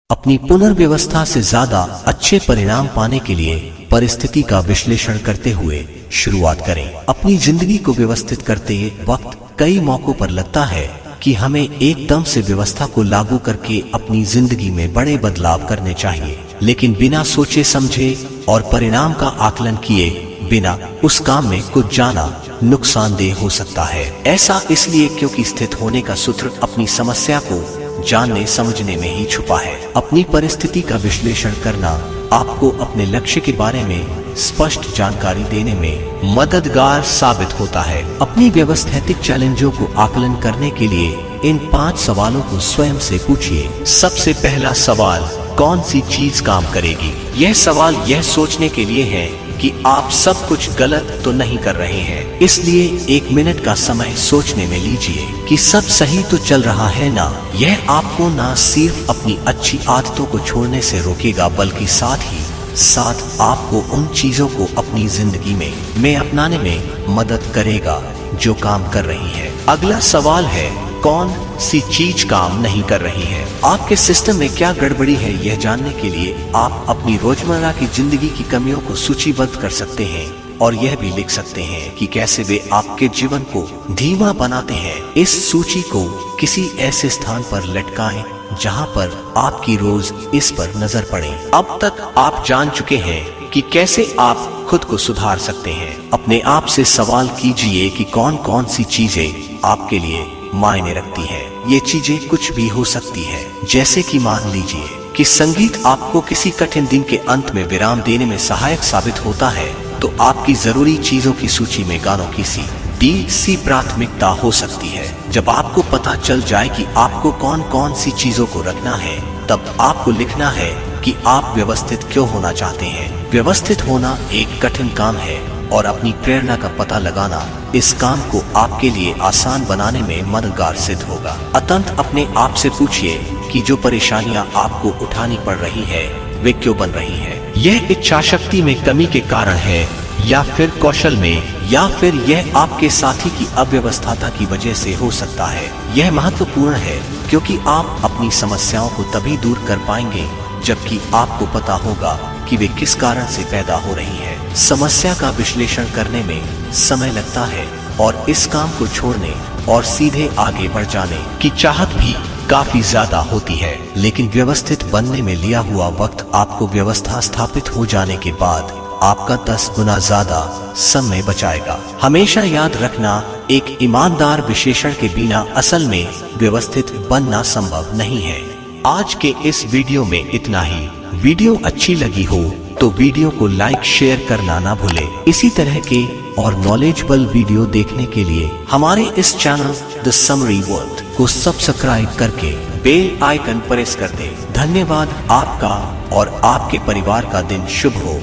अपनी पुनर्व्यवस्था से ज्यादा अच्छे परिणाम पाने के लिए परिस्थिति का विश्लेषण करते हुए शुरुआत करें। अपनी जिंदगी को व्यवस्थित करते वक्त कई मौकों पर लगता है कि हमें एकदम से व्यवस्था को लागू करके अपनी जिंदगी में बड़े बदलाव करने चाहिए, लेकिन बिना सोचे समझे और परिणाम का आकलन किए बिना उस काम में कुछ जाना नुकसानदेह हो सकता है। ऐसा इसलिए क्योंकि स्थित होने का सूत्र अपनी समस्या को जानने समझने में ही छुपा है। अपनी परिस्थिति का विश्लेषण करना आपको अपने लक्ष्य के बारे में स्पष्ट जानकारी देने में मददगार साबित होता है। अपनी व्यवस्थित चैलेंजों को आकलन करने के लिए इन 5 सवालों को स्वयं से पूछिए। सबसे पहला सवाल, कौन सी चीज काम करेगी? यह सवाल यह सोचने के लिए है कि आप सब कुछ गलत तो नहीं कर रहे हैं, इसलिए 1 मिनट का समय सोचने में लीजिए कि सब सही तो चल रहा है ना। यह आपको ना सिर्फ अपनी अच्छी आदतों को छोड़ने से रोकेगा, बल्कि साथ ही साथ आपको उन चीजों को अपनी जिंदगी में अपनाने में मदद करेगा जो काम कर रही है। अगला सवाल है, कौन सी चीज काम नहीं कर रही है? आपके सिस्टम में क्या गड़बड़ी है, यह जानने के लिए आप अपनी रोजमर्रा की जिंदगी की कमियों को सूचीबद्ध कर सकते हैं और यह भी लिख सकते हैं कि कैसे वे आपके जीवन को धीमा बनाते हैं। इस सूची को किसी ऐसे स्थान पर लटकाएं जहां पर आपकी रोज इस पर नजर पड़े। अब तक आप जान चुके हैं कि कैसे आप खुद को सुधार सकते हैं। अपने आप से सवाल कीजिए कि कौन कौन सी चीजें आपके लिए मायने रखती है। ये चीजें कुछ भी हो सकती है, जैसे कि मान लीजिए कि संगीत आपको किसी कठिन दिन के अंत में विराम देने में सहायक साबित होता है, तो आपकी जरूरी चीजों की सूची में गानों की सी प्राथमिकता हो सकती है। जब आपको पता चल जाए कि आपको कौन कौन सी चीजों को रखना है, तब आपको लिखना है कि आप व्यवस्थित क्यों होना चाहते हैं। व्यवस्थित होना एक कठिन काम है और अपनी प्रेरणा का पता लगाना इस काम को आपके लिए आसान बनाने में मददगार सिद्ध होगा। अतंत अपने आप से पूछिए कि जो परेशानियां आपको उठानी पड़ रही है वे क्यों बन रही है। यह इच्छा शक्ति में कमी के कारण है, या फिर कौशल में, या फिर यह आपके साथी की अव्यवस्थाता की वजह से हो सकता है। यह महत्वपूर्ण है क्योंकि आप अपनी समस्याओं को तभी दूर कर पाएंगे जबकि आपको पता होगा कि वे किस कारण से पैदा हो रही है। समस्या का विश्लेषण करने में समय लगता है और इस काम को छोड़ने और सीधे आगे बढ़ जाने की चाहत भी काफी ज्यादा होती है, लेकिन व्यवस्थित बनने में लिया हुआ वक्त आपको व्यवस्था स्थापित हो जाने के बाद आपका 10 गुना ज्यादा समय बचाएगा। हमेशा याद रखना, एक ईमानदार विश्लेषण के बिना असल में व्यवस्थित बनना संभव नहीं है। आज के इस वीडियो में इतना ही। वीडियो अच्छी लगी हो तो वीडियो को लाइक शेयर करना ना भूले। इसी तरह के और नॉलेजेबल वीडियो देखने के लिए हमारे इस चैनल द समरी वर्ल्ड को सब्सक्राइब करके बेल आइकन प्रेस कर दें। धन्यवाद। आपका और आपके परिवार का दिन शुभ हो।